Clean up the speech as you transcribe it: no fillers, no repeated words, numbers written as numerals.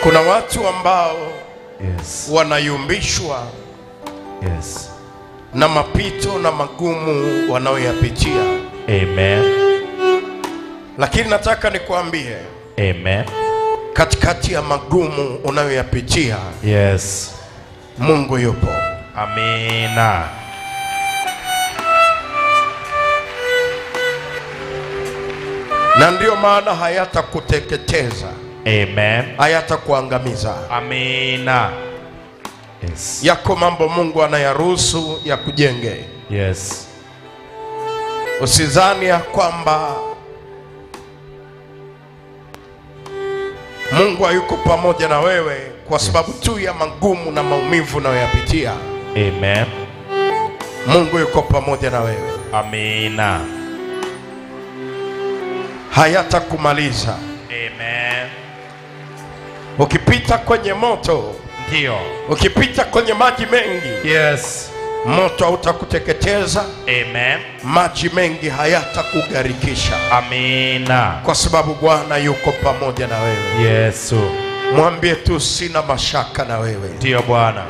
Kuna watu ambao wanayumbishwa na mapito na magumu wanaoyapitia. Amen. Lakini nataka nikuambie, amen, katikati ya magumu unayoyapitia, Mungu yupo. Amina. Na ndio maana hayatakuteketeza. Amen. Hayatakuangamiza. Amina. Yako mambo Mungu anayaruhusu ya kujenge. Usizani ya kwamba Mungu hayuko pamoja na wewe kwa sababu tu ya magumu na maumivu unayoyapitia. Amen. Mungu yuko pamoja na wewe. Amina. Hayatakumaliza. Amen. Ukipita kwenye moto, ndio. Ukipita kwenye maji mengi, moto hautakuteketeza. Amen. Maji mengi hayatakugharikisha. Amina. Kwa sababu Bwana yuko pamoja na wewe. Yesu. Mwambie tu, sina mashaka na wewe. Ndio Bwana.